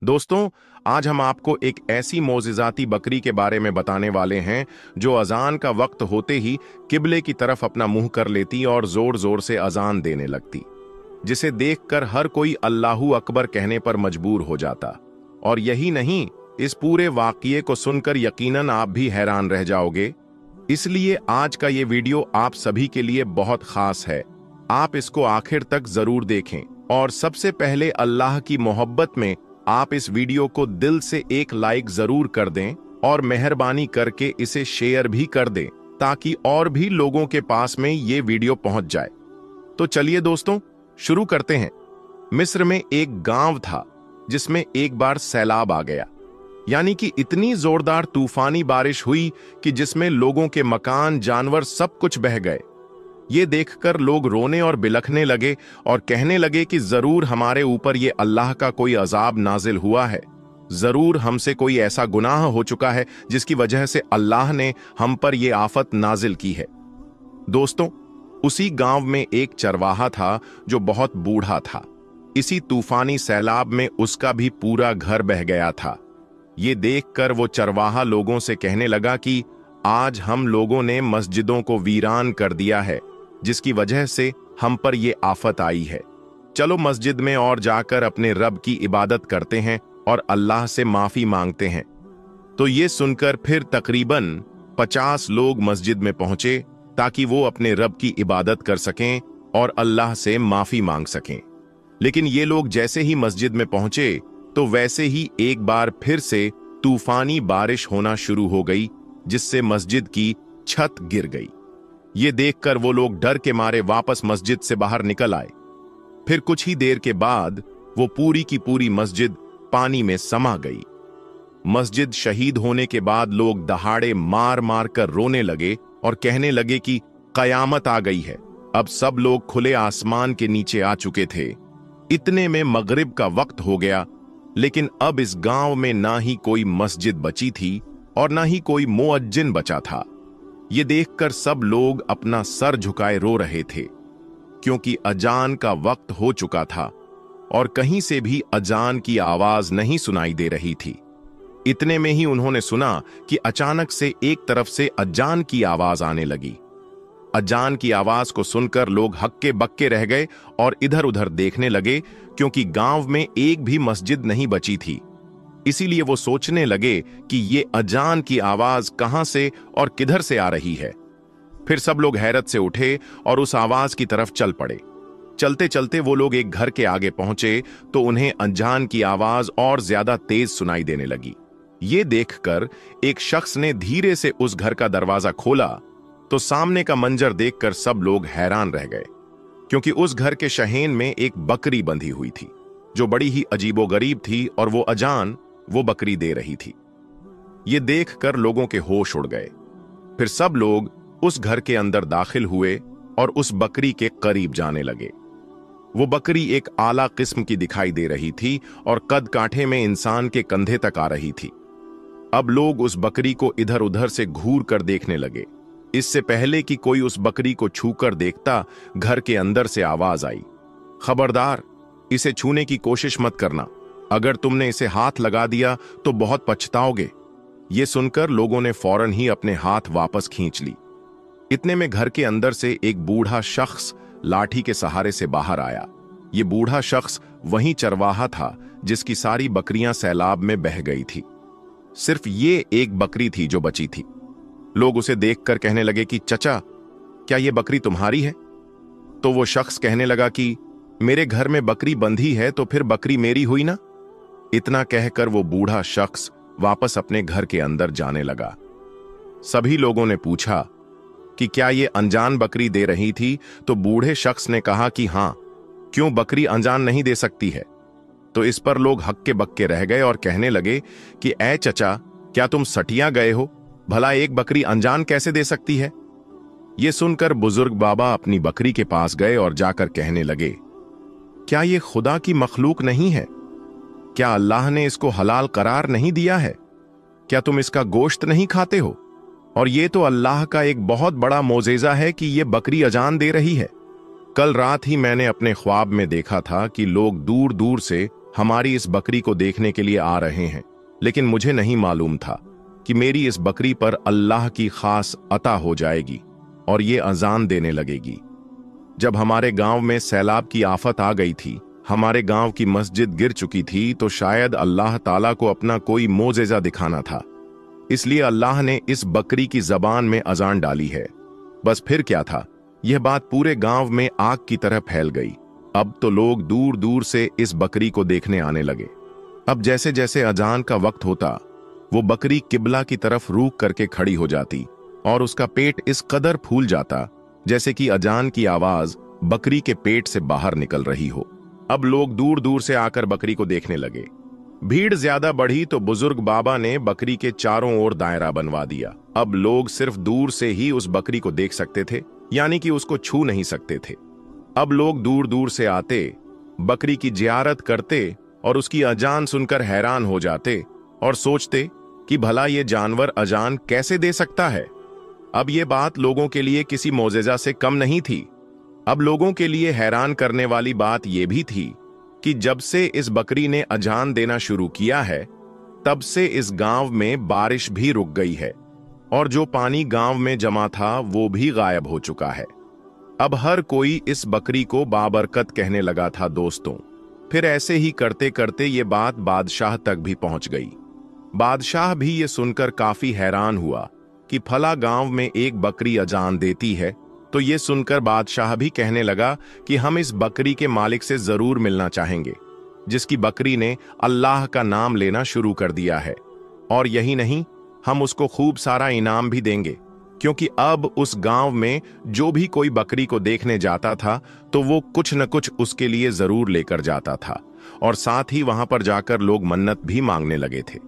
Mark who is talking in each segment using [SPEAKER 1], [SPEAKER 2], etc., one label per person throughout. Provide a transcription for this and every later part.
[SPEAKER 1] दोस्तों, आज हम आपको एक ऐसी मोजिजाती बकरी के बारे में बताने वाले हैं जो अजान का वक्त होते ही किबले की तरफ अपना मुंह कर लेती और जोर जोर से अजान देने लगती, जिसे देखकर हर कोई अल्लाहू अकबर कहने पर मजबूर हो जाता। और यही नहीं, इस पूरे वाक़ये को सुनकर यकीनन आप भी हैरान रह जाओगे। इसलिए आज का ये वीडियो आप सभी के लिए बहुत खास है। आप इसको आखिर तक जरूर देखें और सबसे पहले अल्लाह की मोहब्बत में आप इस वीडियो को दिल से एक लाइक जरूर कर दें और मेहरबानी करके इसे शेयर भी कर दें ताकि और भी लोगों के पास में ये वीडियो पहुंच जाए। तो चलिए दोस्तों, शुरू करते हैं। मिस्र में एक गांव था जिसमें एक बार सैलाब आ गया, यानी कि इतनी जोरदार तूफानी बारिश हुई कि जिसमें लोगों के मकान, जानवर सब कुछ बह गए। ये देखकर लोग रोने और बिलखने लगे और कहने लगे कि जरूर हमारे ऊपर ये अल्लाह का कोई अजाब नाजिल हुआ है, जरूर हमसे कोई ऐसा गुनाह हो चुका है जिसकी वजह से अल्लाह ने हम पर यह आफत नाजिल की है। दोस्तों, उसी गांव में एक चरवाहा था जो बहुत बूढ़ा था। इसी तूफानी सैलाब में उसका भी पूरा घर बह गया था। ये देखकर वो चरवाहा लोगों से कहने लगा कि आज हम लोगों ने मस्जिदों को वीरान कर दिया है, जिसकी वजह से हम पर ये आफत आई है। चलो मस्जिद में और जाकर अपने रब की इबादत करते हैं और अल्लाह से माफी मांगते हैं। तो ये सुनकर फिर तकरीबन 50 लोग मस्जिद में पहुंचे ताकि वो अपने रब की इबादत कर सकें और अल्लाह से माफी मांग सकें। लेकिन ये लोग जैसे ही मस्जिद में पहुंचे तो वैसे ही एक बार फिर से तूफानी बारिश होना शुरू हो गई, जिससे मस्जिद की छत गिर गई। ये देखकर वो लोग डर के मारे वापस मस्जिद से बाहर निकल आए। फिर कुछ ही देर के बाद वो पूरी की पूरी मस्जिद पानी में समा गई। मस्जिद शहीद होने के बाद लोग दहाड़े मार मार कर रोने लगे और कहने लगे कि कयामत आ गई है। अब सब लोग खुले आसमान के नीचे आ चुके थे। इतने में मगरिब का वक्त हो गया, लेकिन अब इस गांव में ना ही कोई मस्जिद बची थी और ना ही कोई मुअज्जिन बचा था। ये देखकर सब लोग अपना सर झुकाए रो रहे थे, क्योंकि अजान का वक्त हो चुका था और कहीं से भी अजान की आवाज नहीं सुनाई दे रही थी। इतने में ही उन्होंने सुना कि अचानक से एक तरफ से अजान की आवाज आने लगी। अजान की आवाज को सुनकर लोग हक्के बक्के रह गए और इधर उधर देखने लगे, क्योंकि गांव में एक भी मस्जिद नहीं बची थी। इसीलिए वो सोचने लगे कि ये अजान की आवाज कहां से और किधर से आ रही है। फिर सब लोग हैरत से उठे और उस आवाज की तरफ चल पड़े। चलते चलते वो लोग एक घर के आगे पहुंचे तो उन्हें अजान की आवाज और ज्यादा तेज सुनाई देने लगी। ये देखकर एक शख्स ने धीरे से उस घर का दरवाजा खोला तो सामने का मंजर देखकर सब लोग हैरान रह गए, क्योंकि उस घर के शहेन में एक बकरी बंधी हुई थी जो बड़ी ही अजीबोगरीब थी और वो अजान वो बकरी दे रही थी। ये देखकर लोगों के होश उड़ गए। फिर सब लोग उस घर के अंदर दाखिल हुए और उस बकरी के करीब जाने लगे। वो बकरी एक आला किस्म की दिखाई दे रही थी और कद काठे में इंसान के कंधे तक आ रही थी। अब लोग उस बकरी को इधर उधर से घूर कर देखने लगे। इससे पहले कि कोई उस बकरी को छूकर देखता, घर के अंदर से आवाज आई, खबरदार, इसे छूने की कोशिश मत करना। अगर तुमने इसे हाथ लगा दिया तो बहुत पछताओगे। ये सुनकर लोगों ने फौरन ही अपने हाथ वापस खींच ली। इतने में घर के अंदर से एक बूढ़ा शख्स लाठी के सहारे से बाहर आया। ये बूढ़ा शख्स वही चरवाहा था जिसकी सारी बकरियां सैलाब में बह गई थी। सिर्फ ये एक बकरी थी जो बची थी। लोग उसे देखकर कहने लगे कि चचा, क्या ये बकरी तुम्हारी है? तो वो शख्स कहने लगा कि मेरे घर में बकरी बंधी है तो फिर बकरी मेरी हुई ना। इतना कहकर वो बूढ़ा शख्स वापस अपने घर के अंदर जाने लगा। सभी लोगों ने पूछा कि क्या ये अनजान बकरी दे रही थी? तो बूढ़े शख्स ने कहा कि हां, क्यों बकरी अनजान नहीं दे सकती है? तो इस पर लोग हक्के बक्के रह गए और कहने लगे कि ऐ चचा, क्या तुम सटिया गए हो? भला एक बकरी अनजान कैसे दे सकती है? ये सुनकर बुजुर्ग बाबा अपनी बकरी के पास गए और जाकर कहने लगे, क्या ये खुदा की मखलूक नहीं है? क्या अल्लाह ने इसको हलाल करार नहीं दिया है? क्या तुम इसका गोश्त नहीं खाते हो? और ये तो अल्लाह का एक बहुत बड़ा मोजेज़ा है कि ये बकरी अजान दे रही है। कल रात ही मैंने अपने ख्वाब में देखा था कि लोग दूर दूर से हमारी इस बकरी को देखने के लिए आ रहे हैं, लेकिन मुझे नहीं मालूम था कि मेरी इस बकरी पर अल्लाह की खास अता हो जाएगी और ये अजान देने लगेगी। जब हमारे गांव में सैलाब की आफत आ गई थी, हमारे गांव की मस्जिद गिर चुकी थी, तो शायद अल्लाह ताला को अपना कोई मोजेज़ा दिखाना था, इसलिए अल्लाह ने इस बकरी की जबान में अजान डाली है। बस फिर क्या था, यह बात पूरे गांव में आग की तरह फैल गई। अब तो लोग दूर दूर से इस बकरी को देखने आने लगे। अब जैसे जैसे अजान का वक्त होता, वो बकरी किबला की तरफ रूख करके खड़ी हो जाती और उसका पेट इस कदर फूल जाता जैसे कि अजान की आवाज बकरी के पेट से बाहर निकल रही हो। अब लोग दूर दूर से आकर बकरी को देखने लगे। भीड़ ज्यादा बढ़ी तो बुजुर्ग बाबा ने बकरी के चारों ओर दायरा बनवा दिया। अब लोग सिर्फ दूर से ही उस बकरी को देख सकते थे, यानी कि उसको छू नहीं सकते थे। अब लोग दूर दूर से आते, बकरी की जियारत करते और उसकी अजान सुनकर हैरान हो जाते और सोचते कि भला ये जानवर अजान कैसे दे सकता है। अब ये बात लोगों के लिए किसी मोजेज़ा से कम नहीं थी। अब लोगों के लिए हैरान करने वाली बात यह भी थी कि जब से इस बकरी ने अजान देना शुरू किया है, तब से इस गांव में बारिश भी रुक गई है और जो पानी गांव में जमा था वो भी गायब हो चुका है। अब हर कोई इस बकरी को बाबरकत कहने लगा था दोस्तों। फिर ऐसे ही करते करते ये बात बादशाह तक भी पहुंच गई। बादशाह भी ये सुनकर काफी हैरान हुआ कि फला गांव में एक बकरी अजान देती है। तो ये सुनकर बादशाह भी कहने लगा कि हम इस बकरी के मालिक से जरूर मिलना चाहेंगे, जिसकी बकरी ने अल्लाह का नाम लेना शुरू कर दिया है। और यही नहीं, हम उसको खूब सारा इनाम भी देंगे, क्योंकि अब उस गांव में जो भी कोई बकरी को देखने जाता था तो वो कुछ न कुछ उसके लिए जरूर लेकर जाता था। और साथ ही वहां पर जाकर लोग मन्नत भी मांगने लगे थे।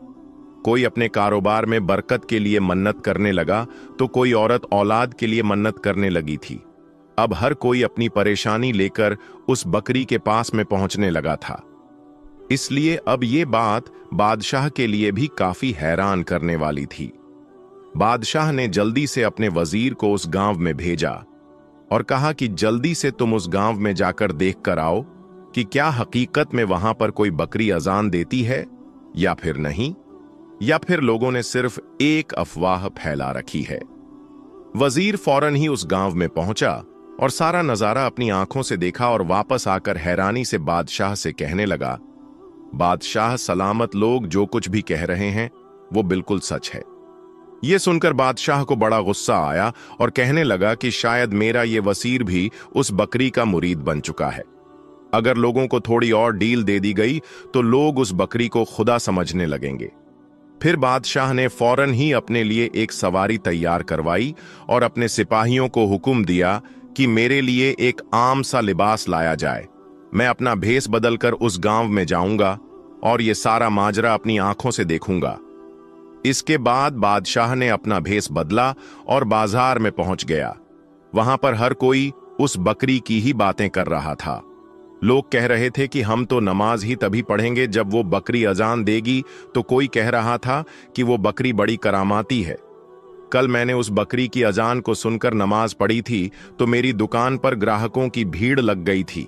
[SPEAKER 1] कोई अपने कारोबार में बरकत के लिए मन्नत करने लगा तो कोई औरत औलाद के लिए मन्नत करने लगी थी। अब हर कोई अपनी परेशानी लेकर उस बकरी के पास में पहुंचने लगा था। इसलिए अब ये बात बादशाह के लिए भी काफी हैरान करने वाली थी। बादशाह ने जल्दी से अपने वजीर को उस गांव में भेजा और कहा कि जल्दी से तुम उस गांव में जाकर देख कर आओ कि क्या हकीकत में वहां पर कोई बकरी अजान देती है या फिर नहीं, या फिर लोगों ने सिर्फ एक अफवाह फैला रखी है। वजीर फौरन ही उस गांव में पहुंचा और सारा नजारा अपनी आंखों से देखा और वापस आकर हैरानी से बादशाह से कहने लगा, बादशाह सलामत, लोग जो कुछ भी कह रहे हैं वो बिल्कुल सच है। यह सुनकर बादशाह को बड़ा गुस्सा आया और कहने लगा कि शायद मेरा ये वजीर भी उस बकरी का मुरीद बन चुका है। अगर लोगों को थोड़ी और डील दे दी गई तो लोग उस बकरी को खुदा समझने लगेंगे। फिर बादशाह ने फौरन ही अपने लिए एक सवारी तैयार करवाई और अपने सिपाहियों को हुक्म दिया कि मेरे लिए एक आम सा लिबास लाया जाए। मैं अपना भेष बदलकर उस गांव में जाऊंगा और ये सारा माजरा अपनी आंखों से देखूंगा। इसके बाद बादशाह ने अपना भेष बदला और बाजार में पहुंच गया। वहां पर हर कोई उस बकरी की ही बातें कर रहा था। लोग कह रहे थे कि हम तो नमाज ही तभी पढ़ेंगे जब वो बकरी अजान देगी, तो कोई कह रहा था कि वो बकरी बड़ी करामाती है। कल मैंने उस बकरी की अजान को सुनकर नमाज पढ़ी थी तो मेरी दुकान पर ग्राहकों की भीड़ लग गई थी।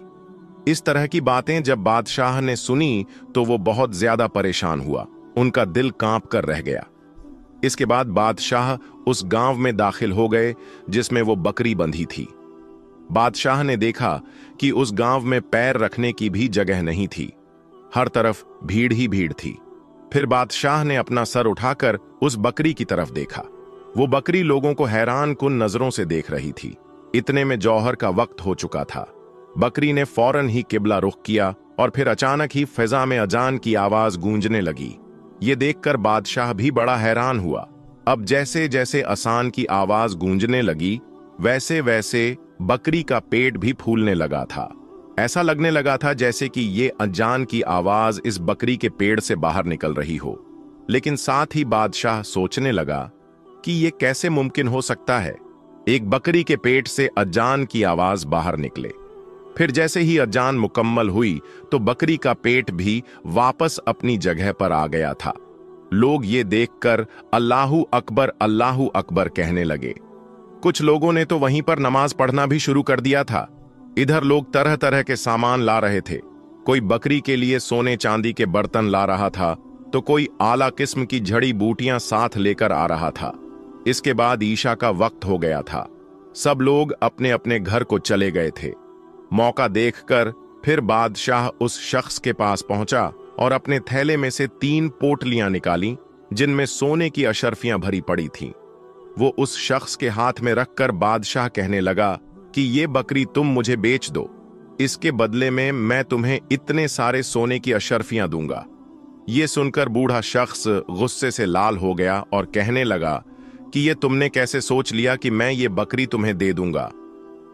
[SPEAKER 1] इस तरह की बातें जब बादशाह ने सुनी तो वो बहुत ज्यादा परेशान हुआ, उनका दिल कांप कर रह गया। इसके बाद बादशाह उस गांव में दाखिल हो गए जिसमें वो बकरी बंधी थी। बादशाह ने देखा कि उस गांव में पैर रखने की भी जगह नहीं थी, हर तरफ भीड़ ही भीड़ थी। फिर बादशाह ने अपना सर उठाकर उस बकरी की तरफ देखा। वो बकरी लोगों को हैरान कुन नजरों से देख रही थी। इतने में जौहर का वक्त हो चुका था। बकरी ने फौरन ही किबला रुख किया और फिर अचानक ही फिजा में अजान की आवाज गूंजने लगी। ये देखकर बादशाह भी बड़ा हैरान हुआ। अब जैसे जैसे अजान की आवाज गूंजने लगी वैसे वैसे बकरी का पेट भी फूलने लगा था। ऐसा लगने लगा था जैसे कि ये अजान की आवाज इस बकरी के पेट से बाहर निकल रही हो। लेकिन साथ ही बादशाह सोचने लगा कि ये कैसे मुमकिन हो सकता है, एक बकरी के पेट से अजान की आवाज बाहर निकले। फिर जैसे ही अजान मुकम्मल हुई तो बकरी का पेट भी वापस अपनी जगह पर आ गया था। लोग ये देखकर अल्लाहू अकबर कहने लगे। कुछ लोगों ने तो वहीं पर नमाज पढ़ना भी शुरू कर दिया था। इधर लोग तरह तरह के सामान ला रहे थे। कोई बकरी के लिए सोने चांदी के बर्तन ला रहा था, तो कोई आला किस्म की जड़ी बूटियां साथ लेकर आ रहा था। इसके बाद ईशा का वक्त हो गया था। सब लोग अपने अपने घर को चले गए थे। मौका देखकर फिर बादशाह उस शख्स के पास पहुंचा और अपने थैले में से 3 पोटलियां निकाली, जिनमें सोने की अशर्फियां भरी पड़ी थीं। वो उस शख्स के हाथ में रखकर बादशाह कहने लगा कि ये बकरी तुम मुझे बेच दो, इसके बदले में मैं तुम्हें इतने सारे सोने की अशर्फियां दूंगा। ये सुनकर बूढ़ा शख्स गुस्से से लाल हो गया और कहने लगा कि ये तुमने कैसे सोच लिया कि मैं ये बकरी तुम्हें दे दूंगा?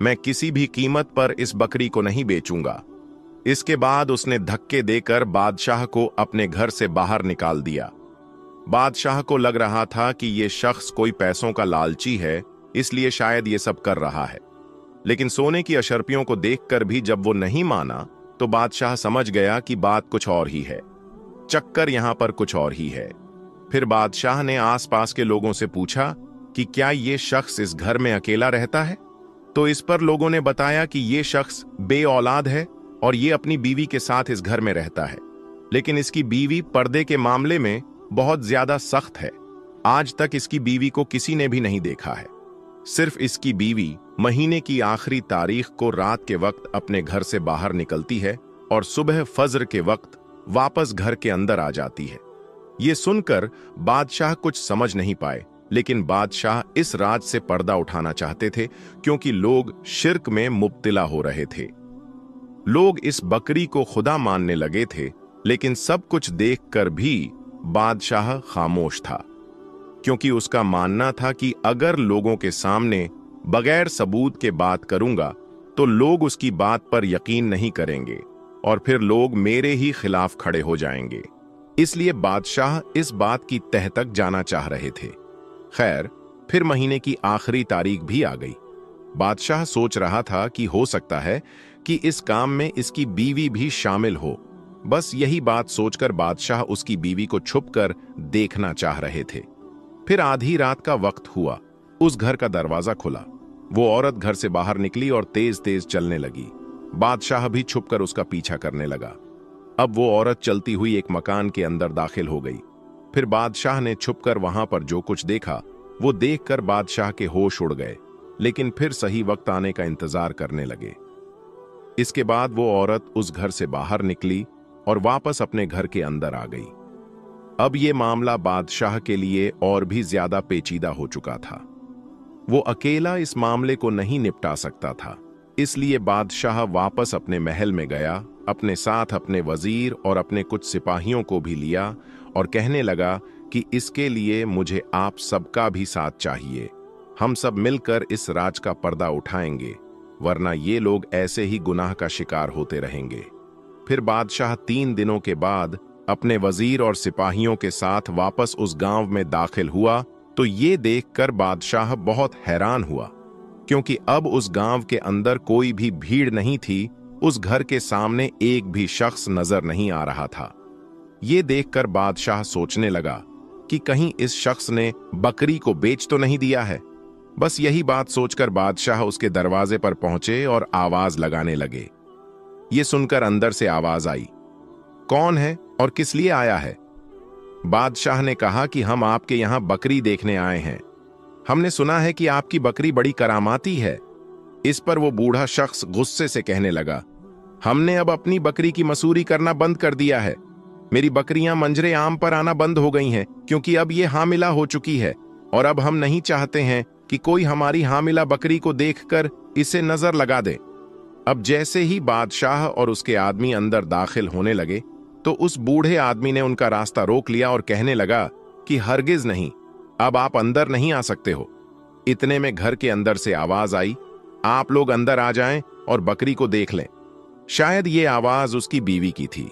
[SPEAKER 1] मैं किसी भी कीमत पर इस बकरी को नहीं बेचूंगा। इसके बाद उसने धक्के देकर बादशाह को अपने घर से बाहर निकाल दिया। बादशाह को लग रहा था कि ये शख्स कोई पैसों का लालची है, इसलिए शायद ये सब कर रहा है। लेकिन सोने की अशर्फियों को देखकर भी जब वो नहीं माना, तो बादशाह समझ गया कि बात कुछ और ही है, चक्कर यहां पर कुछ और ही है। फिर बादशाह ने आसपास के लोगों से पूछा कि क्या ये शख्स इस घर में अकेला रहता है? तो इस पर लोगों ने बताया कि ये शख्स बे औलाद है और ये अपनी बीवी के साथ इस घर में रहता है, लेकिन इसकी बीवी पर्दे के मामले में बहुत ज्यादा सख्त है। आज तक इसकी बीवी को किसी ने भी नहीं देखा है। सिर्फ इसकी बीवी महीने की आखिरी तारीख को रात के वक्त अपने घर से बाहर निकलती है और सुबह फज्र के वक्त वापस घर के अंदर आ जाती है। ये सुनकर बादशाह कुछ समझ नहीं पाए, लेकिन बादशाह इस राज से पर्दा उठाना चाहते थे, क्योंकि लोग शिर्क में मुब्तिला हो रहे थे। लोग इस बकरी को खुदा मानने लगे थे, लेकिन सब कुछ देखकर भी बादशाह खामोश था, क्योंकि उसका मानना था कि अगर लोगों के सामने बगैर सबूत के बात करूंगा तो लोग उसकी बात पर यकीन नहीं करेंगे और फिर लोग मेरे ही खिलाफ खड़े हो जाएंगे। इसलिए बादशाह इस बात की तह तक जाना चाह रहे थे। खैर, फिर महीने की आखिरी तारीख भी आ गई। बादशाह सोच रहा था कि हो सकता है कि इस काम में इसकी बीवी भी शामिल हो। बस यही बात सोचकर बादशाह उसकी बीवी को छुपकर देखना चाह रहे थे। फिर आधी रात का वक्त हुआ। उस घर का दरवाजा खुला। वो औरत घर से बाहर निकली और तेज तेज चलने लगी। बादशाह भी छुपकर उसका पीछा करने लगा। अब वो औरत चलती हुई एक मकान के अंदर दाखिल हो गई। फिर बादशाह ने छुपकर वहां पर जो कुछ देखा, वो देखकर बादशाह के होश उड़ गए, लेकिन फिर सही वक्त आने का इंतजार करने लगे। इसके बाद वो औरत उस घर से बाहर निकली और वापस अपने घर के अंदर आ गई। अब ये मामला बादशाह के लिए और भी ज्यादा पेचीदा हो चुका था। वो अकेला इस मामले को नहीं निपटा सकता था, इसलिए बादशाह वापस अपने महल में गया, अपने साथ अपने वजीर और अपने कुछ सिपाहियों को भी लिया और कहने लगा कि इसके लिए मुझे आप सबका भी साथ चाहिए। हम सब मिलकर इस राज का पर्दा उठाएंगे, वरना ये लोग ऐसे ही गुनाह का शिकार होते रहेंगे। फिर बादशाह 3 दिनों के बाद अपने वजीर और सिपाहियों के साथ वापस उस गांव में दाखिल हुआ, तो ये देखकर बादशाह बहुत हैरान हुआ, क्योंकि अब उस गांव के अंदर कोई भी भीड़ नहीं थी। उस घर के सामने एक भी शख्स नजर नहीं आ रहा था। ये देखकर बादशाह सोचने लगा कि कहीं इस शख्स ने बकरी को बेच तो नहीं दिया है। बस यही बात सोचकर बादशाह उसके दरवाजे पर पहुंचे और आवाज लगाने लगे। ये सुनकर अंदर से आवाज आई, कौन है और किस लिए आया है? बादशाह ने कहा कि हम आपके यहां बकरी देखने आए हैं। हमने सुना है कि आपकी बकरी बड़ी करामाती है। इस पर वो बूढ़ा शख्स गुस्से से कहने लगा, हमने अब अपनी बकरी की मसूरी करना बंद कर दिया है। मेरी बकरियां मंजरे आम पर आना बंद हो गई हैं, क्योंकि अब ये हामिला हो चुकी है और अब हम नहीं चाहते हैं कि कोई हमारी हामिला बकरी को देखकर इसे नजर लगा दे। अब जैसे ही बादशाह और उसके आदमी अंदर दाखिल होने लगे, तो उस बूढ़े आदमी ने उनका रास्ता रोक लिया और कहने लगा कि हरगिज नहीं, अब आप अंदर नहीं आ सकते हो। इतने में घर के अंदर से आवाज आई, आप लोग अंदर आ जाएं और बकरी को देख लें। शायद ये आवाज उसकी बीवी की थी।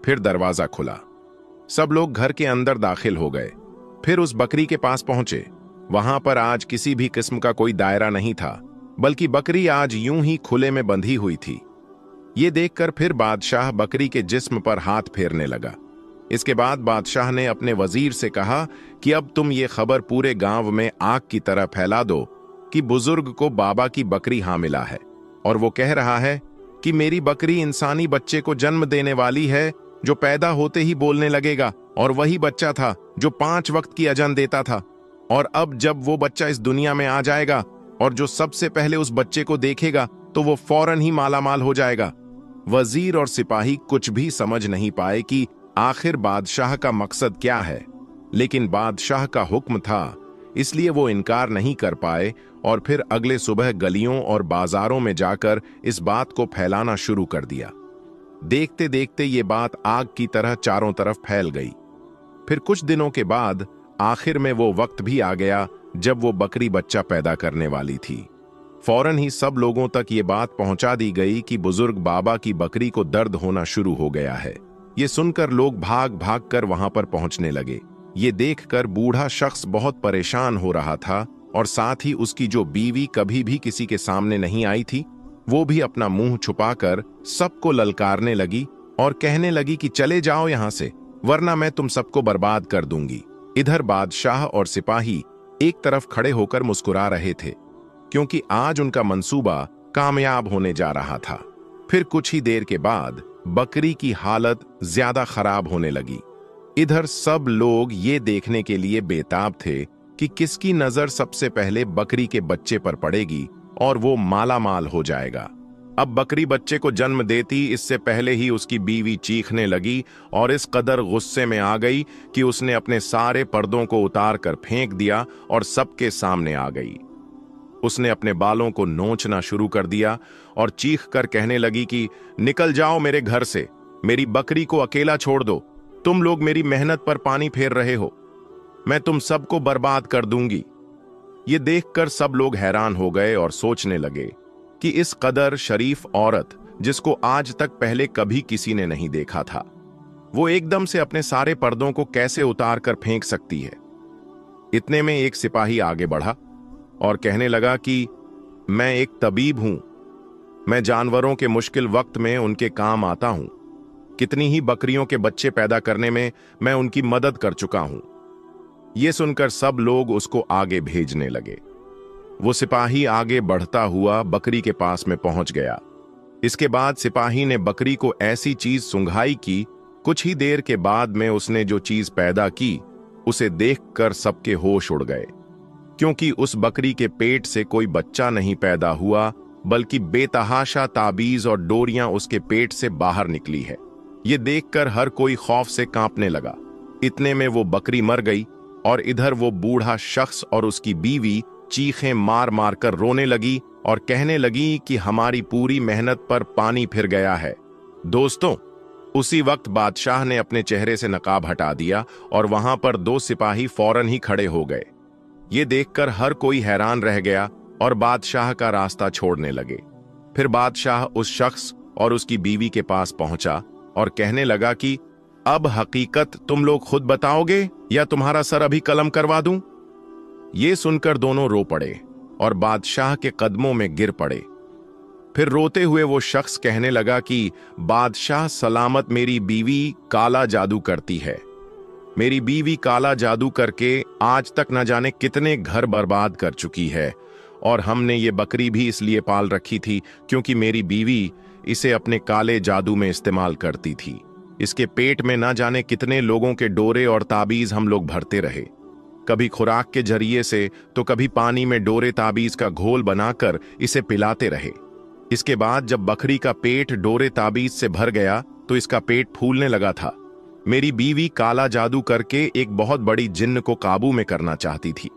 [SPEAKER 1] फिर दरवाजा खुला। सब लोग घर के अंदर दाखिल हो गए। फिर उस बकरी के पास पहुंचे। वहां पर आज किसी भी किस्म का कोई दायरा नहीं था, बल्कि बकरी आज यूं ही खुले में बंधी हुई थी। ये देखकर फिर बादशाह बकरी के जिस्म पर हाथ फेरने लगा। इसके बाद बादशाह ने अपने वजीर से कहा कि अब तुम ये खबर पूरे गांव में आग की तरह फैला दो कि बुजुर्ग को बाबा की बकरी हामिला है और वो कह रहा है कि मेरी बकरी इंसानी बच्चे को जन्म देने वाली है जो पैदा होते ही बोलने लगेगा, और वही बच्चा था जो 5 वक्त की अजन देता था। और अब जब वो बच्चा इस दुनिया में आ जाएगा और जो सबसे पहले उस बच्चे को देखेगा तो वो फौरन ही मालामाल हो जाएगा। वजीर और सिपाही कुछ भी समझ नहीं पाए कि आखिर बादशाह का मकसद क्या है, लेकिन बादशाह का हुक्म था, इसलिए वो इनकार नहीं कर पाए और फिर अगले सुबह गलियों और बाजारों में जाकर इस बात को फैलाना शुरू कर दिया। देखते देखते ये बात आग की तरह चारों तरफ फैल गई। फिर कुछ दिनों के बाद आखिर में वो वक्त भी आ गया जब वो बकरी बच्चा पैदा करने वाली थी। फौरन ही सब लोगों तक ये बात पहुंचा दी गई कि बुजुर्ग बाबा की बकरी को दर्द होना शुरू हो गया है। ये सुनकर लोग भाग भाग कर वहां पर पहुंचने लगे। ये देखकर बूढ़ा शख्स बहुत परेशान हो रहा था और साथ ही उसकी जो बीवी कभी भी किसी के सामने नहीं आई थी, वो भी अपना मुंह छुपाकर सबको ललकारने लगी और कहने लगी कि चले जाओ यहां से, वरना मैं तुम सबको बर्बाद कर दूंगी। इधर बादशाह और सिपाही एक तरफ खड़े होकर मुस्कुरा रहे थे, क्योंकि आज उनका मंसूबा कामयाब होने जा रहा था। फिर कुछ ही देर के बाद बकरी की हालत ज्यादा खराब होने लगी। इधर सब लोग ये देखने के लिए बेताब थे कि किसकी नजर सबसे पहले बकरी के बच्चे पर पड़ेगी और वो मालामाल हो जाएगा। अब बकरी बच्चे को जन्म देती इससे पहले ही उसकी बीवी चीखने लगी और इस कदर गुस्से में आ गई कि उसने अपने सारे पर्दों को उतार कर फेंक दिया और सबके सामने आ गई। उसने अपने बालों को नोचना शुरू कर दिया और चीख कर कहने लगी कि निकल जाओ मेरे घर से, मेरी बकरी को अकेला छोड़ दो, तुम लोग मेरी मेहनत पर पानी फेर रहे हो, मैं तुम सबको बर्बाद कर दूंगी। ये देखकर सब लोग हैरान हो गए और सोचने लगे कि इस कदर शरीफ औरत, जिसको आज तक पहले कभी किसी ने नहीं देखा था, वो एकदम से अपने सारे पर्दों को कैसे उतार कर फेंक सकती है। इतने में एक सिपाही आगे बढ़ा और कहने लगा कि मैं एक तबीब हूं, मैं जानवरों के मुश्किल वक्त में उनके काम आता हूं, कितनी ही बकरियों के बच्चे पैदा करने में मैं उनकी मदद कर चुका हूं। यह सुनकर सब लोग उसको आगे भेजने लगे। वो सिपाही आगे बढ़ता हुआ बकरी के पास में पहुंच गया। इसके बाद सिपाही ने बकरी को ऐसी चीज सुंघाई कि कुछ ही देर के बाद में उसने जो चीज पैदा की उसे देखकर सबके होश उड़ गए, क्योंकि उस बकरी के पेट से कोई बच्चा नहीं पैदा हुआ, बल्कि बेतहाशा ताबीज और डोरियां उसके पेट से बाहर निकली है। ये देखकर हर कोई खौफ से कांपने लगा। इतने में वो बकरी मर गई और इधर वो बूढ़ा शख्स और उसकी बीवी चीखें मार मार कर रोने लगी और कहने लगी कि हमारी पूरी मेहनत पर पानी फिर गया है। दोस्तों, उसी वक्त बादशाह ने अपने चेहरे से नकाब हटा दिया और वहां पर 2 सिपाही फौरन ही खड़े हो गए। ये देखकर हर कोई हैरान रह गया और बादशाह का रास्ता छोड़ने लगे। फिर बादशाह उस शख्स और उसकी बीवी के पास पहुंचा और कहने लगा कि अब हकीकत तुम लोग खुद बताओगे या तुम्हारा सर अभी कलम करवा दूं? ये सुनकर दोनों रो पड़े और बादशाह के कदमों में गिर पड़े। फिर रोते हुए वो शख्स कहने लगा कि बादशाह सलामत, मेरी बीवी काला जादू करती है। मेरी बीवी काला जादू करके आज तक न जाने कितने घर बर्बाद कर चुकी है, और हमने ये बकरी भी इसलिए पाल रखी थी क्योंकि मेरी बीवी इसे अपने काले जादू में इस्तेमाल करती थी। इसके पेट में न जाने कितने लोगों के डोरे और ताबीज हम लोग भरते रहे, कभी खुराक के जरिए से तो कभी पानी में डोरे ताबीज का घोल बनाकर इसे पिलाते रहे। इसके बाद जब बकरी का पेट डोरे ताबीज से भर गया तो इसका पेट फूलने लगा था। मेरी बीवी काला जादू करके एक बहुत बड़ी जिन्न को काबू में करना चाहती थी।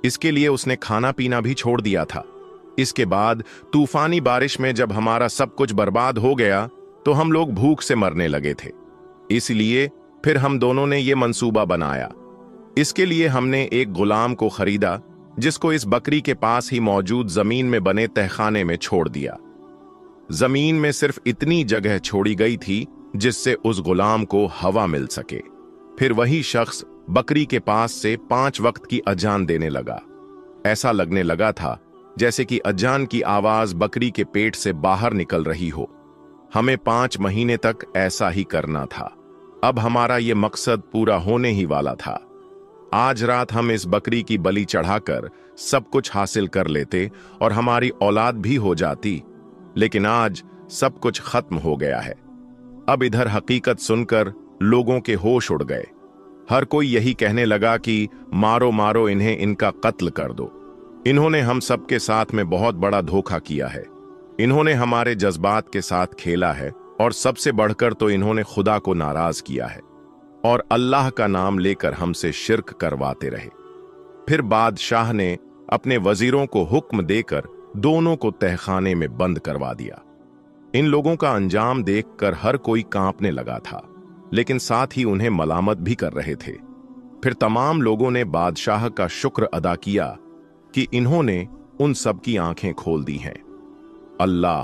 [SPEAKER 1] इसके लिए उसने खाना पीना भी छोड़ दिया था। इसके बाद तूफानी बारिश में जब हमारा सब कुछ बर्बाद हो गया तो हम लोग भूख से मरने लगे थे। इसलिए फिर हम दोनों ने ये मंसूबा बनाया। इसके लिए हमने एक गुलाम को खरीदा जिसको इस बकरी के पास ही मौजूद जमीन में बने तहखाने में छोड़ दिया। जमीन में सिर्फ इतनी जगह छोड़ी गई थी जिससे उस गुलाम को हवा मिल सके। फिर वही शख्स बकरी के पास से 5 वक्त की अजान देने लगा। ऐसा लगने लगा था जैसे कि अजान की आवाज बकरी के पेट से बाहर निकल रही हो। हमें 5 महीने तक ऐसा ही करना था। अब हमारा ये मकसद पूरा होने ही वाला था। आज रात हम इस बकरी की बलि चढ़ाकर सब कुछ हासिल कर लेते और हमारी औलाद भी हो जाती, लेकिन आज सब कुछ खत्म हो गया है। अब इधर हकीकत सुनकर लोगों के होश उड़ गए। हर कोई यही कहने लगा कि मारो मारो इन्हें, इनका कत्ल कर दो। इन्होंने हम सबके साथ में बहुत बड़ा धोखा किया है। इन्होंने हमारे जज्बात के साथ खेला है और सबसे बढ़कर तो इन्होंने खुदा को नाराज किया है और अल्लाह का नाम लेकर हमसे शिर्क करवाते रहे। फिर बादशाह ने अपने वजीरों को हुक्म देकर दोनों को तहखाने में बंद करवा दिया। इन लोगों का अंजाम देखकर हर कोई कांपने लगा था, लेकिन साथ ही उन्हें मलामत भी कर रहे थे। फिर तमाम लोगों ने बादशाह का शुक्र अदा किया कि इन्होंने उन सब की आंखें खोल दी हैं। अल्लाह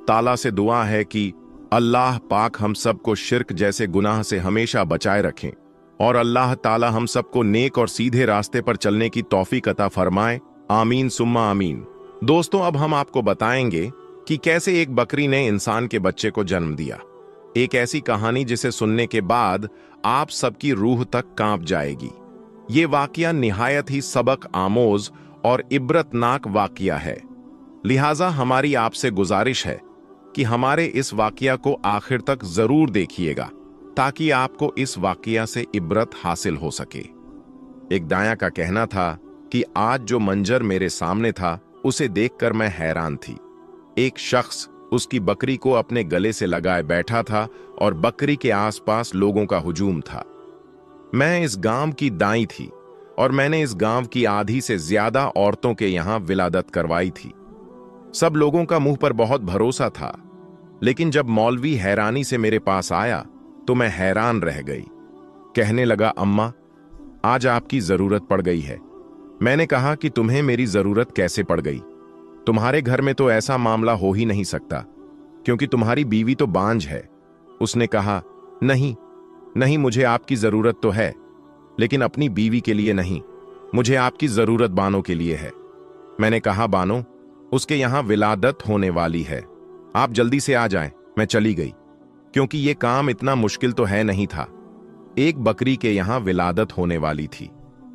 [SPEAKER 1] ताला से दुआ है कि अल्लाह पाक हम सबको शिर्क जैसे गुनाह से हमेशा बचाए रखें और अल्लाह ताला हम सबको नेक और सीधे रास्ते पर चलने की तौफीक अता फरमाए। आमीन सुम्मा आमीन। दोस्तों, अब हम आपको बताएंगे कि कैसे एक बकरी ने इंसान के बच्चे को जन्म दिया। एक ऐसी कहानी जिसे सुनने के बाद आप सबकी रूह तक कांप जाएगी। ये वाकया निहायत ही सबक आमोज और इबरतनाक वाकया है, लिहाजा हमारी आपसे गुजारिश है कि हमारे इस वाकया को आखिर तक जरूर देखिएगा ताकि आपको इस वाकया से इबरत हासिल हो सके। एक दाया का कहना था कि आज जो मंजर मेरे सामने था उसे देखकर मैं हैरान थी। एक शख्स उसकी बकरी को अपने गले से लगाए बैठा था और बकरी के आसपास लोगों का हुजूम था। मैं इस गांव की दाई थी और मैंने इस गांव की आधी से ज्यादा औरतों के यहां विलादत करवाई थी। सब लोगों का मुंह पर बहुत भरोसा था, लेकिन जब मौलवी हैरानी से मेरे पास आया तो मैं हैरान रह गई। कहने लगा, अम्मा आज आपकी जरूरत पड़ गई है। मैंने कहा कि तुम्हें मेरी जरूरत कैसे पड़ गई? तुम्हारे घर में तो ऐसा मामला हो ही नहीं सकता क्योंकि तुम्हारी बीवी तो बांझ है। उसने कहा, नहीं नहीं, मुझे आपकी जरूरत तो है, लेकिन अपनी बीवी के लिए नहीं, मुझे आपकी जरूरत बानो के लिए है। मैंने कहा, बानो उसके यहां विलादत होने वाली है, आप जल्दी से आ जाएं। मैं चली गई क्योंकि यह काम इतना मुश्किल तो है नहीं था। एक बकरी के यहां विलादत होने वाली थी।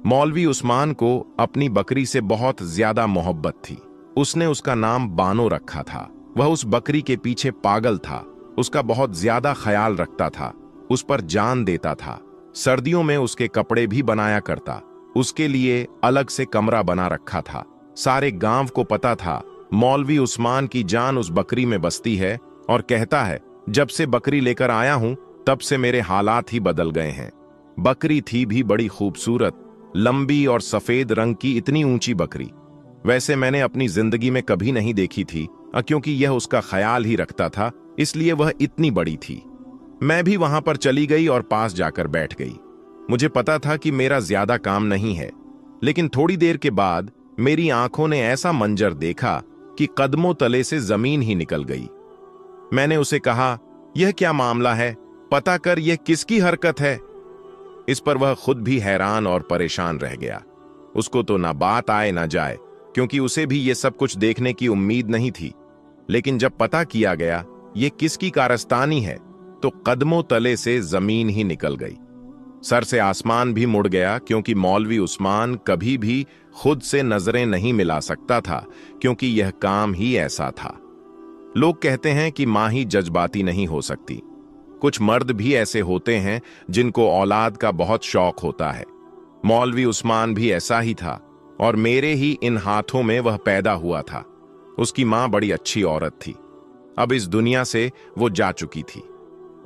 [SPEAKER 1] मौलवी उस्मान को अपनी बकरी से बहुत ज्यादा मोहब्बत थी। उसने उसका नाम बानो रखा था। वह उस बकरी के पीछे पागल था, उसका बहुत ज्यादा ख्याल रखता था, उस पर जान देता था। सर्दियों में उसके कपड़े भी बनाया करता, उसके लिए अलग से कमरा बना रखा था। सारे गांव को पता था मौलवी उस्मान की जान उस बकरी में बसती है और कहता है, जब से बकरी लेकर आया हूं तब से मेरे हालात ही बदल गए हैं। बकरी थी भी बड़ी खूबसूरत, लंबी और सफेद रंग की इतनी ऊंची बकरी वैसे मैंने अपनी जिंदगी में कभी नहीं देखी थी, क्योंकि यह उसका ख्याल ही रखता था, इसलिए वह इतनी बड़ी थी। मैं भी वहां पर चली गई और पास जाकर बैठ गई। मुझे पता था कि मेरा ज्यादा काम नहीं है, लेकिन थोड़ी देर के बाद मेरी आंखों ने ऐसा मंजर देखा कि कदमों तले से जमीन ही निकल गई। मैंने उसे कहा, यह क्या मामला है? पता कर यह किसकी हरकत है? इस पर वह खुद भी हैरान और परेशान रह गया। उसको तो ना बात आए ना जाए, क्योंकि उसे भी यह सब कुछ देखने की उम्मीद नहीं थी। लेकिन जब पता किया गया यह किसकी कारस्तानी है, तो कदमों तले से जमीन ही निकल गई। सर से आसमान भी मुड़ गया, क्योंकि मौलवी उस्मान कभी भी खुद से नजरें नहीं मिला सकता था, क्योंकि यह काम ही ऐसा था। लोग कहते हैं कि मां ही जज्बाती नहीं हो सकती। कुछ मर्द भी ऐसे होते हैं जिनको औलाद का बहुत शौक होता है। मौलवी उस्मान भी ऐसा ही था और मेरे ही इन हाथों में वह पैदा हुआ था। उसकी मां बड़ी अच्छी औरत थी। अब इस दुनिया से वो जा चुकी थी।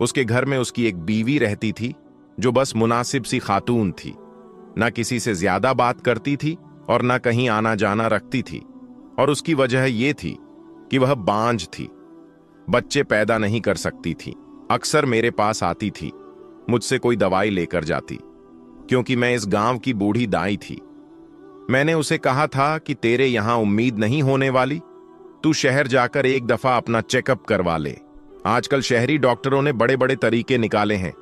[SPEAKER 1] उसके घर में उसकी एक बीवी रहती थी जो बस मुनासिब सी खातून थी, ना किसी से ज्यादा बात करती थी और ना कहीं आना जाना रखती थी। और उसकी वजह यह थी कि वह बांझ थी, बच्चे पैदा नहीं कर सकती थी। अक्सर मेरे पास आती थी, मुझसे कोई दवाई लेकर जाती, क्योंकि मैं इस गांव की बूढ़ी दाई थी। मैंने उसे कहा था कि तेरे यहां उम्मीद नहीं होने वाली, तू शहर जाकर एक दफा अपना चेकअप करवा ले। आजकल शहरी डॉक्टरों ने बड़े बड़े तरीके निकाले हैं,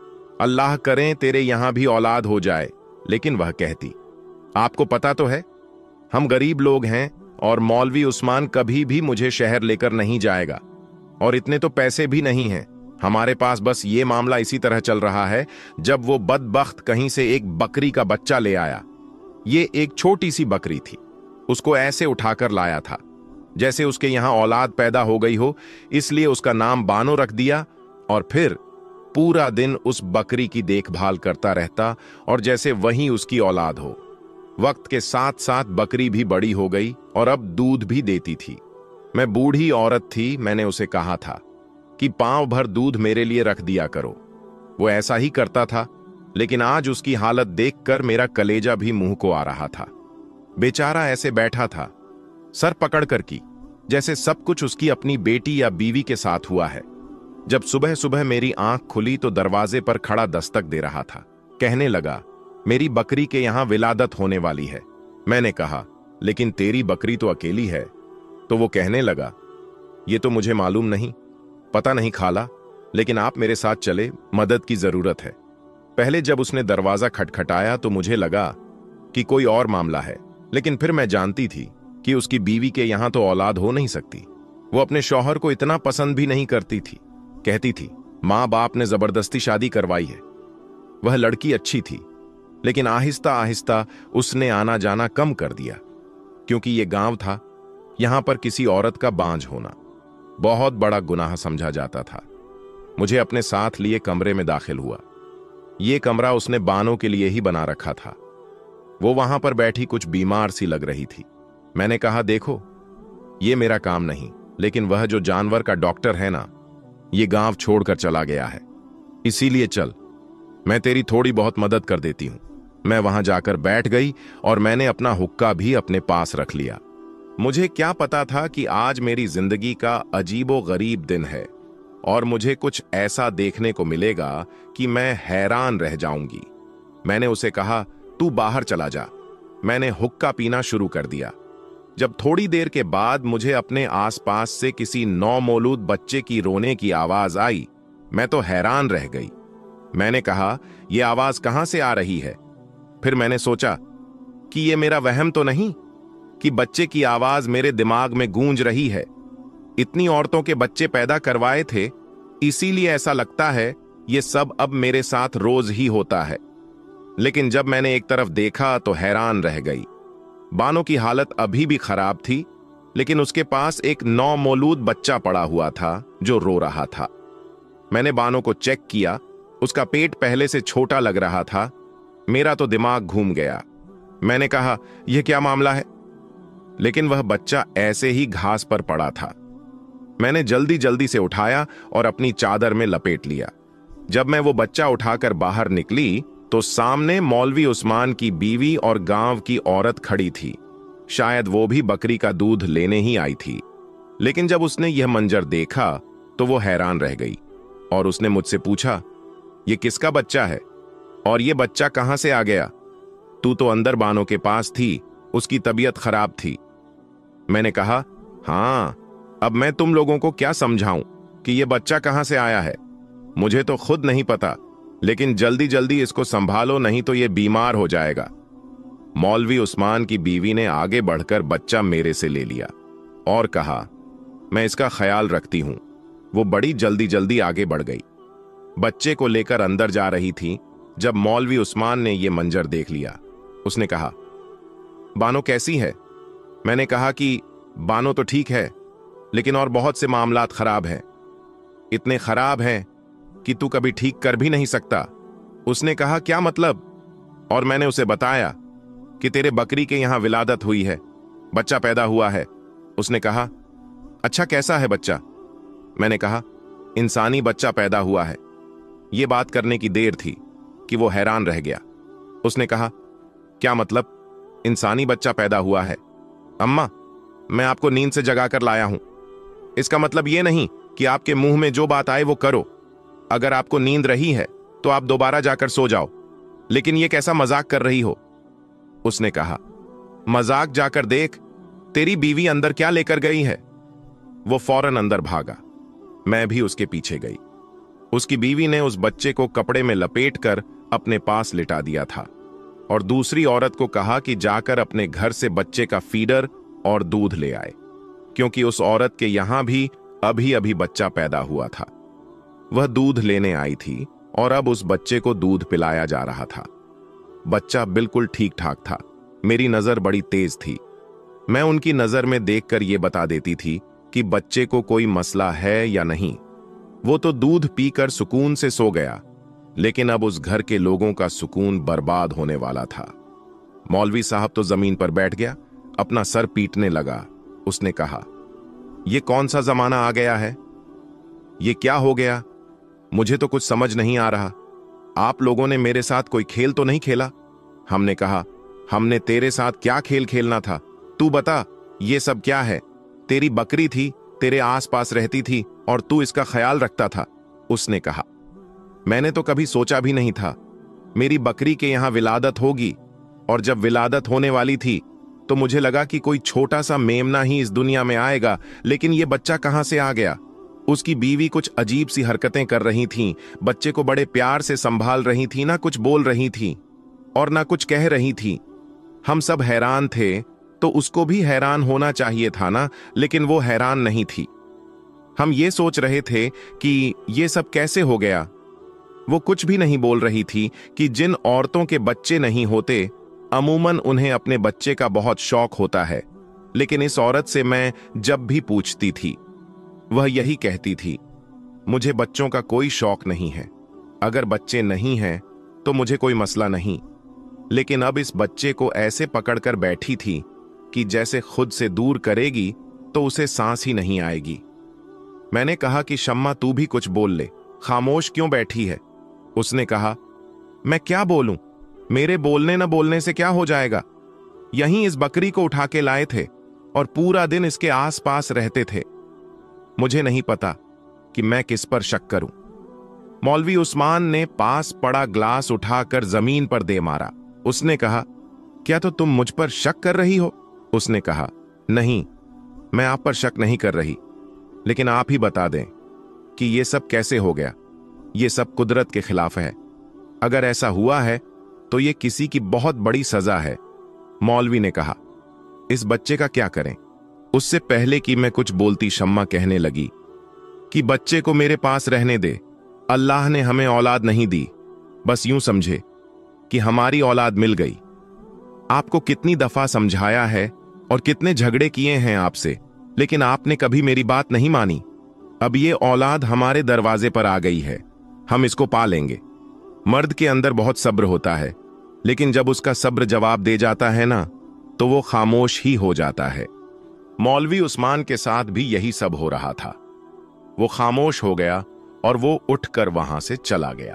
[SPEAKER 1] अल्लाह करें तेरे यहां भी औलाद हो जाए। लेकिन वह कहती, आपको पता तो है हम गरीब लोग हैं और मौलवी उस्मान कभी भी मुझे शहर लेकर नहीं जाएगा, और इतने तो पैसे भी नहीं हैं। हमारे पास बस ये मामला इसी तरह चल रहा है जब वो बदबख्त कहीं से एक बकरी का बच्चा ले आया। ये एक छोटी सी बकरी थी। उसको ऐसे उठाकर लाया था जैसे उसके यहां औलाद पैदा हो गई हो, इसलिए उसका नाम बानो रख दिया और फिर पूरा दिन उस बकरी की देखभाल करता रहता और जैसे वही उसकी औलाद हो। वक्त के साथ साथ बकरी भी बड़ी हो गई और अब दूध भी देती थी। मैं बूढ़ी औरत थी, मैंने उसे कहा था कि पांव भर दूध मेरे लिए रख दिया करो। वो ऐसा ही करता था, लेकिन आज उसकी हालत देखकर मेरा कलेजा भी मुंह को आ रहा था। बेचारा ऐसे बैठा था, सर पकड़कर की, जैसे सब कुछ उसकी अपनी बेटी या बीवी के साथ हुआ है। जब सुबह सुबह मेरी आंख खुली तो दरवाजे पर खड़ा दस्तक दे रहा था। कहने लगा, मेरी बकरी के यहां विलादत होने वाली है। मैंने कहा, लेकिन तेरी बकरी तो अकेली है। तो वो कहने लगा, ये तो मुझे मालूम नहीं, पता नहीं खाला, लेकिन आप मेरे साथ चले, मदद की जरूरत है। पहले जब उसने दरवाजा खटखटाया तो मुझे लगा कि कोई और मामला है, लेकिन फिर मैं जानती थी कि उसकी बीवी के यहां तो औलाद हो नहीं सकती। वो अपने शौहर को इतना पसंद भी नहीं करती थी। कहती थी, मां बाप ने जबरदस्ती शादी करवाई है। वह लड़की अच्छी थी, लेकिन आहिस्ता आहिस्ता उसने आना जाना कम कर दिया, क्योंकि यह गांव था, यहां पर किसी औरत का बांझ होना बहुत बड़ा गुनाह समझा जाता था। मुझे अपने साथ लिए कमरे में दाखिल हुआ। यह कमरा उसने बानों के लिए ही बना रखा था। वो वहां पर बैठी कुछ बीमार सी लग रही थी। मैंने कहा, देखो, ये मेरा काम नहीं, लेकिन वह जो जानवर का डॉक्टर है ना, ये गांव छोड़कर चला गया है, इसीलिए चल, मैं तेरी थोड़ी बहुत मदद कर देती हूं। मैं वहां जाकर बैठ गई और मैंने अपना हुक्का भी अपने पास रख लिया। मुझे क्या पता था कि आज मेरी जिंदगी का अजीबो गरीब दिन है और मुझे कुछ ऐसा देखने को मिलेगा कि मैं हैरान रह जाऊंगी। मैंने उसे कहा, तू बाहर चला जा। मैंने हुक्का पीना शुरू कर दिया। जब थोड़ी देर के बाद मुझे अपने आसपास से किसी नौमौलूद बच्चे की रोने की आवाज आई, मैं तो हैरान रह गई। मैंने कहा, यह आवाज कहां से आ रही है? फिर मैंने सोचा कि यह मेरा वहम तो नहीं कि बच्चे की आवाज मेरे दिमाग में गूंज रही है। इतनी औरतों के बच्चे पैदा करवाए थे, इसीलिए ऐसा लगता है यह सब अब मेरे साथ रोज ही होता है। लेकिन जब मैंने एक तरफ देखा तो हैरान रह गई। बानो की हालत अभी भी खराब थी, लेकिन उसके पास एक नौमौलूद बच्चा पड़ा हुआ था जो रो रहा था। मैंने बानो को चेक किया, उसका पेट पहले से छोटा लग रहा था। मेरा तो दिमाग घूम गया। मैंने कहा, यह क्या मामला है? लेकिन वह बच्चा ऐसे ही घास पर पड़ा था। मैंने जल्दी जल्दी से उठाया और अपनी चादर में लपेट लिया। जब मैं वो बच्चा उठाकर बाहर निकली तो सामने मौलवी उस्मान की बीवी और गांव की औरत खड़ी थी। शायद वो भी बकरी का दूध लेने ही आई थी। लेकिन जब उसने यह मंजर देखा तो वो हैरान रह गई और उसने मुझसे पूछा, यह किसका बच्चा है और यह बच्चा कहां से आ गया? तू तो अंदर बानो के पास थी, उसकी तबीयत खराब थी। मैंने कहा, हां, अब मैं तुम लोगों को क्या समझाऊं कि यह बच्चा कहां से आया है? मुझे तो खुद नहीं पता, लेकिन जल्दी जल्दी इसको संभालो, नहीं तो यह बीमार हो जाएगा। मौलवी उस्मान की बीवी ने आगे बढ़कर बच्चा मेरे से ले लिया और कहा, मैं इसका ख्याल रखती हूं। वो बड़ी जल्दी जल्दी आगे बढ़ गई। बच्चे को लेकर अंदर जा रही थी जब मौलवी उस्मान ने यह मंजर देख लिया। उसने कहा, बानो कैसी है? मैंने कहा कि बानो तो ठीक है, लेकिन और बहुत से मामलात खराब हैं। इतने खराब हैं कि तू कभी ठीक कर भी नहीं सकता। उसने कहा, क्या मतलब? और मैंने उसे बताया कि तेरे बकरी के यहां विलादत हुई है, बच्चा पैदा हुआ है। उसने कहा, अच्छा, कैसा है बच्चा? मैंने कहा, इंसानी बच्चा पैदा हुआ है। यह बात करने की देर थी कि वो हैरान रह गया। उसने कहा, क्या मतलब इंसानी बच्चा पैदा हुआ है? अम्मा, मैं आपको नींद से जगाकर लाया हूं। इसका मतलब यह नहीं कि आपके मुंह में जो बात आए वो करो। अगर आपको नींद रही है तो आप दोबारा जाकर सो जाओ, लेकिन यह कैसा मजाक कर रही हो? उसने कहा, मजाक जाकर देख, तेरी बीवी अंदर क्या लेकर गई है। वो फौरन अंदर भागा। मैं भी उसके पीछे गई। उसकी बीवी ने उस बच्चे को कपड़े में लपेटकर अपने पास लिटा दिया था और दूसरी औरत को कहा कि जाकर अपने घर से बच्चे का फीडर और दूध ले आए, क्योंकि उस औरत के यहां भी अभी अभी बच्चा पैदा हुआ था। वह दूध लेने आई थी और अब उस बच्चे को दूध पिलाया जा रहा था। बच्चा बिल्कुल ठीक ठाक था। मेरी नजर बड़ी तेज थी। मैं उनकी नजर में देखकर यह बता देती थी कि बच्चे को कोई मसला है या नहीं। वो तो दूध पीकर सुकून से सो गया, लेकिन अब उस घर के लोगों का सुकून बर्बाद होने वाला था। मौलवी साहब तो जमीन पर बैठ गया, अपना सर पीटने लगा। उसने कहा, यह कौन सा जमाना आ गया है? ये क्या हो गया? मुझे तो कुछ समझ नहीं आ रहा। आप लोगों ने मेरे साथ कोई खेल तो नहीं खेला? हमने कहा, हमने तेरे साथ क्या खेल खेलना था? तू बता, ये सब क्या है? तेरी बकरी थी, तेरे आसपास रहती थी और तू इसका ख्याल रखता था। उसने कहा, मैंने तो कभी सोचा भी नहीं था मेरी बकरी के यहां विलादत होगी, और जब विलादत होने वाली थी तो मुझे लगा कि कोई छोटा सा मेमना ही इस दुनिया में आएगा, लेकिन ये बच्चा कहां से आ गया? उसकी बीवी कुछ अजीब सी हरकतें कर रही थीं, बच्चे को बड़े प्यार से संभाल रही थी, ना कुछ बोल रही थी और ना कुछ कह रही थी। हम सब हैरान थे, तो उसको भी हैरान होना चाहिए था ना, लेकिन वो हैरान नहीं थी। हम ये सोच रहे थे कि ये सब कैसे हो गया। वो कुछ भी नहीं बोल रही थी कि जिन औरतों के बच्चे नहीं होते, अमूमन उन्हें अपने बच्चे का बहुत शौक होता है, लेकिन इस औरत से मैं जब भी पूछती थी, वह यही कहती थी, मुझे बच्चों का कोई शौक नहीं है। अगर बच्चे नहीं हैं तो मुझे कोई मसला नहीं, लेकिन अब इस बच्चे को ऐसे पकड़कर बैठी थी कि जैसे खुद से दूर करेगी तो उसे सांस ही नहीं आएगी। मैंने कहा कि शम्मा तू भी कुछ बोल ले, खामोश क्यों बैठी है? उसने कहा, मैं क्या बोलूं? मेरे बोलने न बोलने से क्या हो जाएगा? यहीं इस बकरी को उठा के लाए थे और पूरा दिन इसके आसपास रहते थे। मुझे नहीं पता कि मैं किस पर शक करूं। मौलवी उस्मान ने पास पड़ा ग्लास उठाकर जमीन पर दे मारा। उसने कहा, क्या तो तुम मुझ पर शक कर रही हो? उसने कहा, नहीं, मैं आप पर शक नहीं कर रही, लेकिन आप ही बता दें कि यह सब कैसे हो गया। यह सब कुदरत के खिलाफ है। अगर ऐसा हुआ है तो यह किसी की बहुत बड़ी सजा है। मौलवी ने कहा, इस बच्चे का क्या करें? उससे पहले कि मैं कुछ बोलती, शम्मा कहने लगी कि बच्चे को मेरे पास रहने दे। अल्लाह ने हमें औलाद नहीं दी, बस यूं समझे कि हमारी औलाद मिल गई। आपको कितनी दफा समझाया है और कितने झगड़े किए हैं आपसे, लेकिन आपने कभी मेरी बात नहीं मानी। अब ये औलाद हमारे दरवाजे पर आ गई है, हम इसको पा लेंगे। मर्द के अंदर बहुत सब्र होता है, लेकिन जब उसका सब्र जवाब दे जाता है ना, तो वो खामोश ही हो जाता है। मौलवी उस्मान के साथ भी यही सब हो रहा था। वो खामोश हो गया और वो उठकर वहां से चला गया।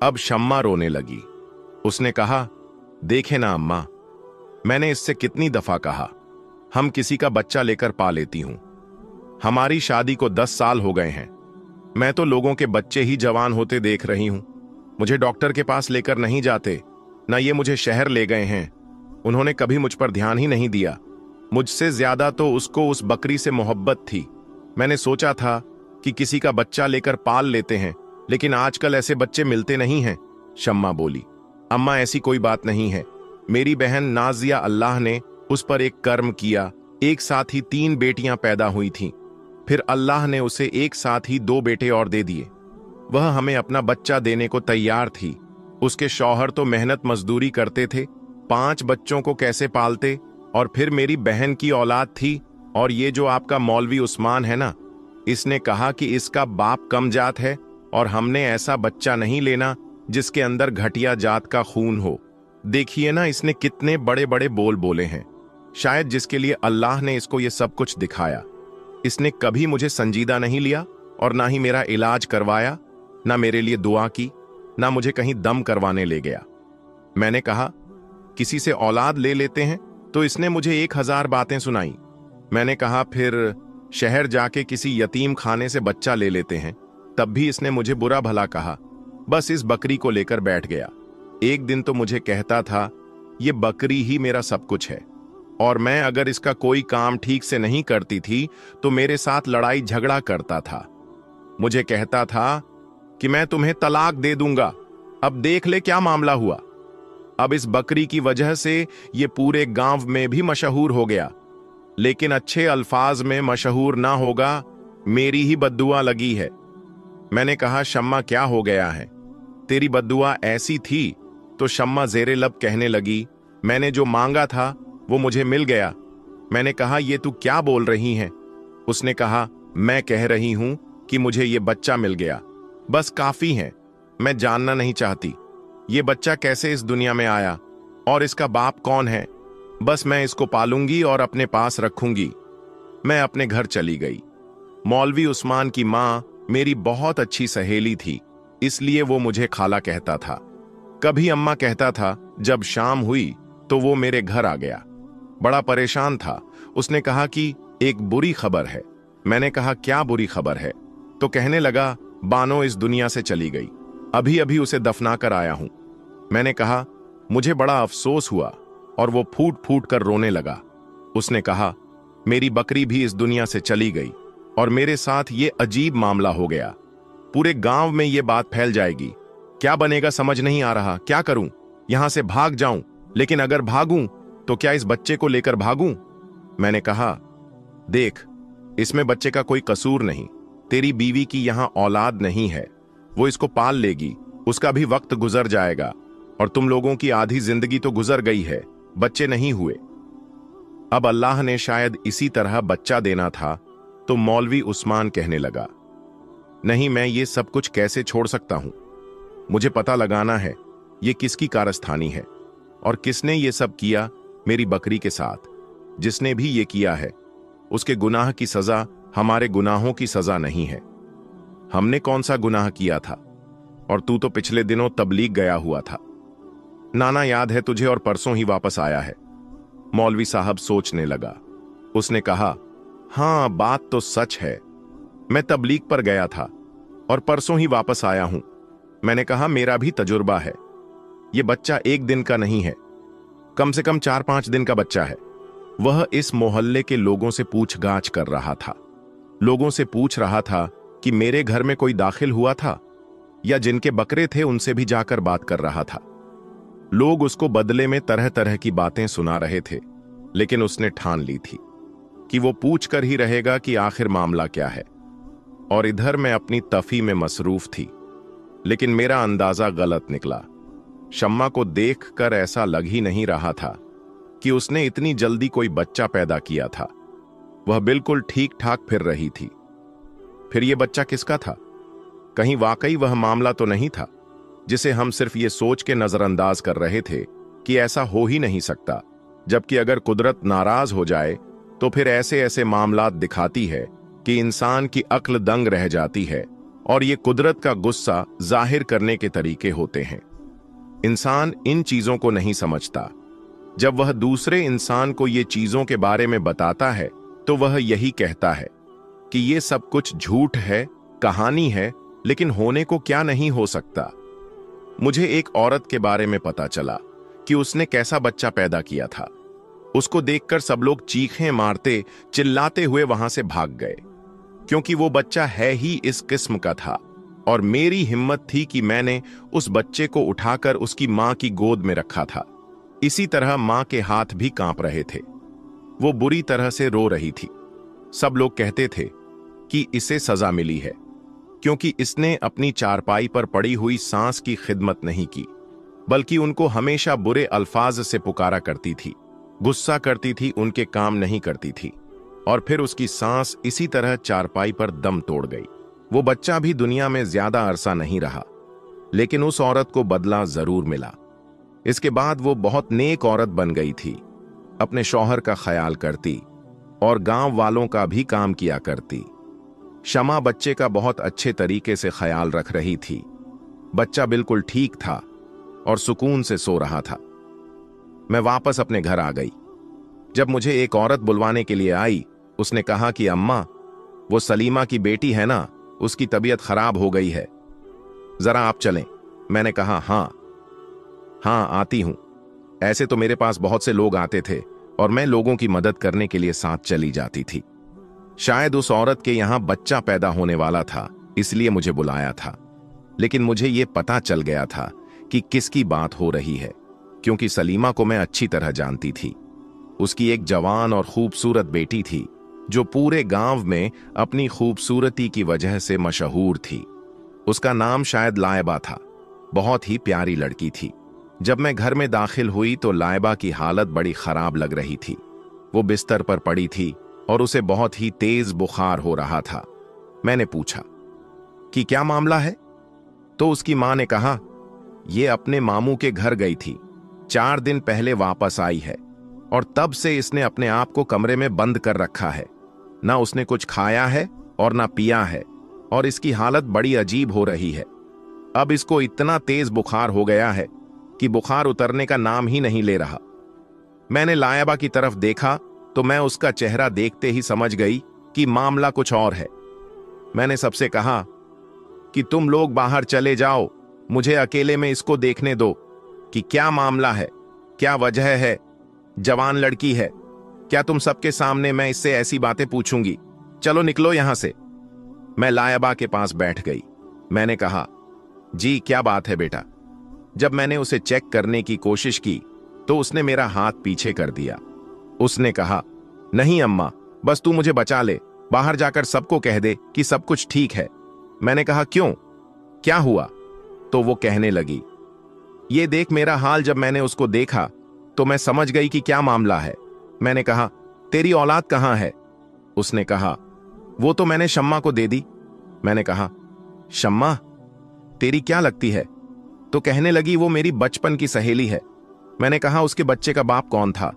[SPEAKER 1] अब शम्मा रोने लगी। उसने कहा, देखे ना अम्मा, मैंने इससे कितनी दफा कहा, हम किसी का बच्चा लेकर पा लेती हूं। हमारी शादी को 10 साल हो गए हैं। मैं तो लोगों के बच्चे ही जवान होते देख रही हूं। मुझे डॉक्टर के पास लेकर नहीं जाते, ना ये मुझे शहर ले गए हैं। उन्होंने कभी मुझ पर ध्यान ही नहीं दिया। मुझसे ज्यादा तो उसको उस बकरी से मोहब्बत थी। मैंने सोचा था कि किसी का बच्चा लेकर पाल लेते हैं, लेकिन आजकल ऐसे बच्चे मिलते नहीं हैं। शम्मा बोली, अम्मा ऐसी कोई बात नहीं है। मेरी बहन नाजिया, अल्लाह ने उस पर एक कर्म किया। एक साथ ही 3 बेटियां पैदा हुई थीं। फिर अल्लाह ने उसे एक साथ ही 2 बेटे और दे दिए। वह हमें अपना बच्चा देने को तैयार थी। उसके शौहर तो मेहनत मजदूरी करते थे, 5 बच्चों को कैसे पालते। और फिर मेरी बहन की औलाद थी, और ये जो आपका मौलवी उस्मान है ना, इसने कहा कि इसका बाप कम जात है और हमने ऐसा बच्चा नहीं लेना जिसके अंदर घटिया जात का खून हो। देखिए ना, इसने कितने बड़े बड़े बोल बोले हैं। शायद जिसके लिए अल्लाह ने इसको ये सब कुछ दिखाया। इसने कभी मुझे संजीदा नहीं लिया और ना ही मेरा इलाज करवाया, ना मेरे लिए दुआ की, ना मुझे कहीं दम करवाने ले गया। मैंने कहा, किसी से औलाद ले लेते हैं, तो इसने मुझे 1000 बातें सुनाई। मैंने कहा, फिर शहर जाके किसी यतीम खाने से बच्चा ले लेते हैं, तब भी इसने मुझे बुरा भला कहा। बस इस बकरी को लेकर बैठ गया। एक दिन तो मुझे कहता था, ये बकरी ही मेरा सब कुछ है, और मैं अगर इसका कोई काम ठीक से नहीं करती थी तो मेरे साथ लड़ाई झगड़ा करता था। मुझे कहता था कि मैं तुम्हें तलाक दे दूंगा। अब देख ले क्या मामला हुआ। अब इस बकरी की वजह से ये पूरे गांव में भी मशहूर हो गया, लेकिन अच्छे अल्फाज में मशहूर ना होगा, मेरी ही बद्दुआ लगी है। मैंने कहा, शम्मा क्या हो गया है? तेरी बद्दुआ ऐसी थी? तो शम्मा ज़ेरे लब कहने लगी, मैंने जो मांगा था वो मुझे मिल गया। मैंने कहा, ये तू क्या बोल रही हैं? उसने कहा, मैं कह रही हूं कि मुझे ये बच्चा मिल गया, बस काफी है। मैं जानना नहीं चाहती ये बच्चा कैसे इस दुनिया में आया और इसका बाप कौन है। बस मैं इसको पालूंगी और अपने पास रखूंगी। मैं अपने घर चली गई। मौलवी उस्मान की मां मेरी बहुत अच्छी सहेली थी, इसलिए वो मुझे खाला कहता था। कभी अम्मा कहता था। जब शाम हुई तो वो मेरे घर आ गया। बड़ा परेशान था। उसने कहा कि एक बुरी खबर है। मैंने कहा, क्या बुरी खबर है? तो कहने लगा, बानो इस दुनिया से चली गई, अभी अभी उसे दफना कर आया हूं। मैंने कहा, मुझे बड़ा अफसोस हुआ और वो फूट फूट कर रोने लगा। उसने कहा, मेरी बकरी भी इस दुनिया से चली गई और मेरे साथ ये अजीब मामला हो गया। पूरे गांव में ये बात फैल जाएगी। क्या बनेगा समझ नहीं आ रहा। क्या करूं? यहां से भाग जाऊं, लेकिन अगर भागूं तो क्या इस बच्चे को लेकर भागूं? मैंने कहा, देख, इसमें बच्चे का कोई कसूर नहीं। तेरी बीवी की यहां औलाद नहीं है, वो इसको पाल लेगी। उसका भी वक्त गुजर जाएगा और तुम लोगों की आधी जिंदगी तो गुजर गई है, बच्चे नहीं हुए। अब अल्लाह ने शायद इसी तरह बच्चा देना था। तो मौलवी उस्मान कहने लगा, नहीं, मैं ये सब कुछ कैसे छोड़ सकता हूं। मुझे पता लगाना है ये किसकी कारस्तानी है और किसने ये सब किया मेरी बकरी के साथ। जिसने भी ये किया है उसके गुनाह की सजा हमारे गुनाहों की सजा नहीं है। हमने कौन सा गुनाह किया था? और तू तो पिछले दिनों तबलीग गया हुआ था। नाना याद है तुझे, और परसों ही वापस आया है। मौलवी साहब सोचने लगा। उसने कहा, हां, बात तो सच है। मैं तबलीग पर गया था और परसों ही वापस आया हूं। मैंने कहा, मेरा भी तजुर्बा है। यह बच्चा एक दिन का नहीं है, कम से कम 4-5 दिन का बच्चा है। वह इस मोहल्ले के लोगों से पूछगाछ कर रहा था। लोगों से पूछ रहा था कि मेरे घर में कोई दाखिल हुआ था, या जिनके बकरे थे उनसे भी जाकर बात कर रहा था। लोग उसको बदले में तरह तरह की बातें सुना रहे थे, लेकिन उसने ठान ली थी कि वो पूछ कर ही रहेगा कि आखिर मामला क्या है। और इधर मैं अपनी तफी में मसरूफ थी, लेकिन मेरा अंदाजा गलत निकला। शम्मा को देखकर ऐसा लग ही नहीं रहा था कि उसने इतनी जल्दी कोई बच्चा पैदा किया था। वह बिल्कुल ठीक ठाक फिर रही थी। फिर यह बच्चा किसका था? कहीं वाकई वह मामला तो नहीं था जिसे हम सिर्फ ये सोच के नजरअंदाज कर रहे थे कि ऐसा हो ही नहीं सकता, जबकि अगर कुदरत नाराज हो जाए तो फिर ऐसे ऐसे मामलात दिखाती है कि इंसान की अक्ल दंग रह जाती है। और ये कुदरत का गुस्सा जाहिर करने के तरीके होते हैं। इंसान इन चीजों को नहीं समझता। जब वह दूसरे इंसान को ये चीजों के बारे में बताता है तो वह यही कहता है कि ये सब कुछ झूठ है, कहानी है, लेकिन होने को क्या नहीं हो सकता। मुझे एक औरत के बारे में पता चला कि उसने कैसा बच्चा पैदा किया था। उसको देखकर सब लोग चीखें मारते चिल्लाते हुए वहां से भाग गए, क्योंकि वो बच्चा है ही इस किस्म का था। और मेरी हिम्मत थी कि मैंने उस बच्चे को उठाकर उसकी मां की गोद में रखा था। इसी तरह मां के हाथ भी कांप रहे थे। वो बुरी तरह से रो रही थी। सब लोग कहते थे कि इसे सजा मिली है, क्योंकि इसने अपनी चारपाई पर पड़ी हुई सांस की खिदमत नहीं की, बल्कि उनको हमेशा बुरे अल्फाज से पुकारा करती थी, गुस्सा करती थी, उनके काम नहीं करती थी। और फिर उसकी सांस इसी तरह चारपाई पर दम तोड़ गई। वो बच्चा भी दुनिया में ज्यादा अरसा नहीं रहा, लेकिन उस औरत को बदला जरूर मिला। इसके बाद वो बहुत नेक औरत बन गई थी। अपने शौहर का ख्याल करती और गांव वालों का भी काम किया करती। शमा बच्चे का बहुत अच्छे तरीके से ख्याल रख रही थी। बच्चा बिल्कुल ठीक था और सुकून से सो रहा था। मैं वापस अपने घर आ गई। जब मुझे एक औरत बुलवाने के लिए आई, उसने कहा कि अम्मा, वो सलीमा की बेटी है ना, उसकी तबीयत खराब हो गई है, जरा आप चलें। मैंने कहा, हाँ आती हूं। ऐसे तो मेरे पास बहुत से लोग आते थे और मैं लोगों की मदद करने के लिए साथ चली जाती थी। शायद उस औरत के यहां बच्चा पैदा होने वाला था, इसलिए मुझे बुलाया था। लेकिन मुझे यह पता चल गया था कि किसकी बात हो रही है, क्योंकि सलीमा को मैं अच्छी तरह जानती थी। उसकी एक जवान और खूबसूरत बेटी थी, जो पूरे गांव में अपनी खूबसूरती की वजह से मशहूर थी। उसका नाम शायद लाइबा था। बहुत ही प्यारी लड़की थी। जब मैं घर में दाखिल हुई तो लाइबा की हालत बड़ी खराब लग रही थी। वो बिस्तर पर पड़ी थी और उसे बहुत ही तेज बुखार हो रहा था। मैंने पूछा कि क्या मामला है? तो उसकी मां ने कहा, ये अपने मामू के घर गई थी, 4 दिन पहले वापस आई है और तब से इसने अपने आप को कमरे में बंद कर रखा है। ना उसने कुछ खाया है और ना पिया है और इसकी हालत बड़ी अजीब हो रही है। अब इसको इतना तेज बुखार हो गया है कि बुखार उतरने का नाम ही नहीं ले रहा। मैंने लाइबा की तरफ देखा तो मैं उसका चेहरा देखते ही समझ गई कि मामला कुछ और है। मैंने सबसे कहा कि तुम लोग बाहर चले जाओ, मुझे अकेले में इसको देखने दो कि क्या मामला है, क्या वजह है। जवान लड़की है, क्या तुम सबके सामने मैं इससे ऐसी बातें पूछूंगी? चलो निकलो यहां से। मैं लाइबा के पास बैठ गई। मैंने कहा, जी क्या बात है बेटा? जब मैंने उसे चेक करने की कोशिश की तो उसने मेरा हाथ पीछे कर दिया। उसने कहा, नहीं अम्मा, बस तू मुझे बचा ले, बाहर जाकर सबको कह दे कि सब कुछ ठीक है। मैंने कहा, क्यों, क्या हुआ? तो वो कहने लगी, ये देख मेरा हाल। जब मैंने उसको देखा तो मैं समझ गई कि क्या मामला है। मैंने कहा, तेरी औलाद कहां है? उसने कहा, वो तो मैंने शम्मा को दे दी। मैंने कहा, शम्मा तेरी क्या लगती है? तो कहने लगी, वो मेरी बचपन की सहेली है। मैंने कहा, उसके बच्चे का बाप कौन था?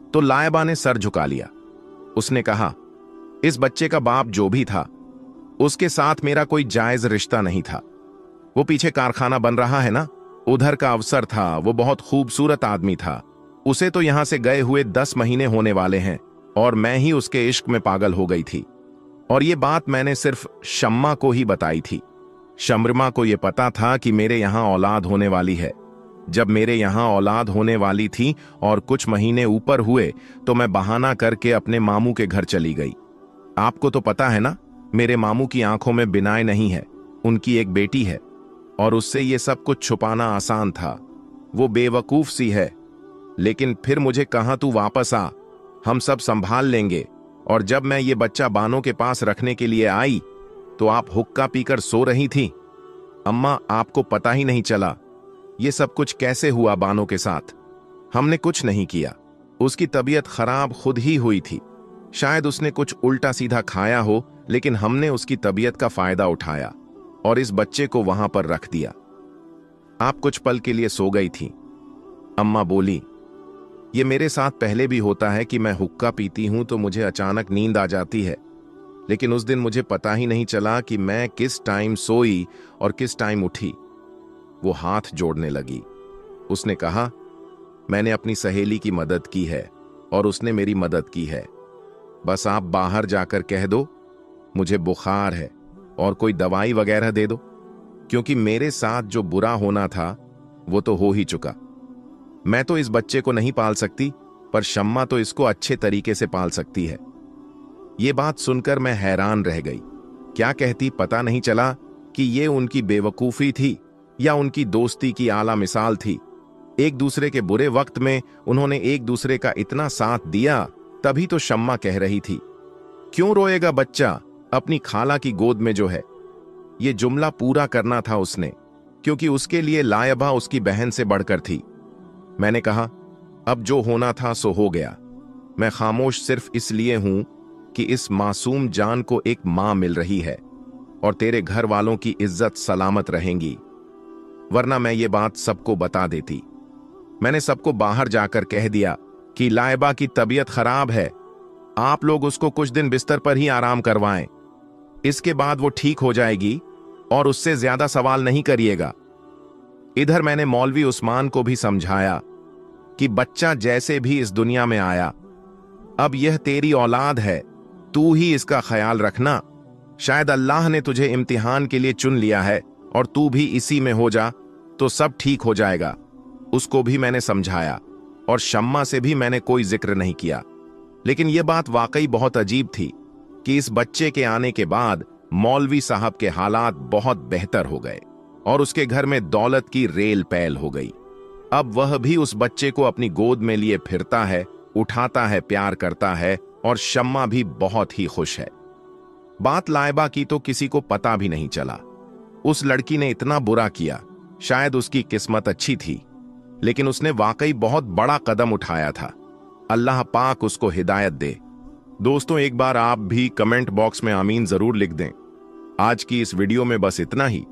[SPEAKER 1] तो लाइबा ने सर झुका लिया। उसने कहा, इस बच्चे का बाप जो भी था उसके साथ मेरा कोई जायज रिश्ता नहीं था। वो पीछे कारखाना बन रहा है ना, उधर का अफसर था। वो बहुत खूबसूरत आदमी था। उसे तो यहां से गए हुए 10 महीने होने वाले हैं और मैं ही उसके इश्क में पागल हो गई थी। और ये बात मैंने सिर्फ शम्मा को ही बताई थी। शम्रमा को यह पता था कि मेरे यहां औलाद होने वाली है। जब मेरे यहां औलाद होने वाली थी और कुछ महीने ऊपर हुए तो मैं बहाना करके अपने मामू के घर चली गई। आपको तो पता है ना, मेरे मामू की आंखों में बिनाई नहीं है, उनकी एक बेटी है और उससे ये सब कुछ छुपाना आसान था। वो बेवकूफ सी है। लेकिन फिर मुझे कहा, तू वापस आ, हम सब संभाल लेंगे। और जब मैं ये बच्चा बानों के पास रखने के लिए आई तो आप हुक्का पीकर सो रही थी। अम्मा, आपको पता ही नहीं चला ये सब कुछ कैसे हुआ बानों के साथ। हमने कुछ नहीं किया। उसकी तबीयत खराब खुद ही हुई थी। शायद उसने कुछ उल्टा सीधा खाया हो, लेकिन हमने उसकी तबीयत का फायदा उठाया और इस बच्चे को वहां पर रख दिया। आप कुछ पल के लिए सो गई थी। अम्मा बोली, ये मेरे साथ पहले भी होता है कि मैं हुक्का पीती हूं तो मुझे अचानक नींद आ जाती है, लेकिन उस दिन मुझे पता ही नहीं चला कि मैं किस टाइम सोई और किस टाइम उठी। वो हाथ जोड़ने लगी। उसने कहा, मैंने अपनी सहेली की मदद की है और उसने मेरी मदद की है। बस आप बाहर जाकर कह दो मुझे बुखार है और कोई दवाई वगैरह दे दो, क्योंकि मेरे साथ जो बुरा होना था वो तो हो ही चुका। मैं तो इस बच्चे को नहीं पाल सकती, पर शम्मा तो इसको अच्छे तरीके से पाल सकती है। ये बात सुनकर मैं हैरान रह गई। क्या कहती पता नहीं चला कि ये उनकी बेवकूफी थी या उनकी दोस्ती की आला मिसाल थी। एक दूसरे के बुरे वक्त में उन्होंने एक दूसरे का इतना साथ दिया, तभी तो शम्मा कह रही थी, क्यों रोएगा बच्चा अपनी खाला की गोद में जो है। ये जुमला पूरा करना था उसने, क्योंकि उसके लिए लाइबा उसकी बहन से बढ़कर थी। मैंने कहा, अब जो होना था सो हो गया। मैं खामोश सिर्फ इसलिए हूं कि इस मासूम जान को एक मां मिल रही है और तेरे घर वालों की इज्जत सलामत रहेंगी, वरना मैं ये बात सबको बता देती। मैंने सबको बाहर जाकर कह दिया कि लाइबा की तबीयत खराब है, आप लोग उसको कुछ दिन बिस्तर पर ही आराम करवाएं। इसके बाद वो ठीक हो जाएगी और उससे ज्यादा सवाल नहीं करिएगा। इधर मैंने मौलवी उस्मान को भी समझाया कि बच्चा जैसे भी इस दुनिया में आया, अब यह तेरी औलाद है, तू ही इसका ख्याल रखना। शायद अल्लाह ने तुझे इम्तिहान के लिए चुन लिया है और तू भी इसी में हो जा तो सब ठीक हो जाएगा। उसको भी मैंने समझाया और शम्मा से भी मैंने कोई जिक्र नहीं किया। लेकिन यह बात वाकई बहुत अजीब थी कि इस बच्चे के आने के बाद मौलवी साहब के हालात बहुत बेहतर हो गए और उसके घर में दौलत की रेल पैल हो गई। अब वह भी उस बच्चे को अपनी गोद में लिए फिरता है, उठाता है, प्यार करता है और शम्मा भी बहुत ही खुश है। बात लाइबा की तो किसी को पता भी नहीं चला। उस लड़की ने इतना बुरा किया। शायद उसकी किस्मत अच्छी थी, लेकिन उसने वाकई बहुत बड़ा कदम उठाया था। अल्लाह पाक उसको हिदायत दे। दोस्तों, एक बार आप भी कमेंट बॉक्स में आमीन जरूर लिख दें। आज की इस वीडियो में बस इतना ही।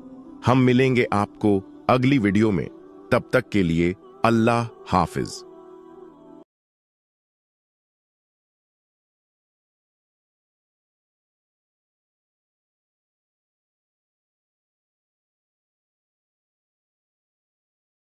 [SPEAKER 1] हम मिलेंगे आपको अगली वीडियो में। तब तक के लिए अल्लाह हाफिज।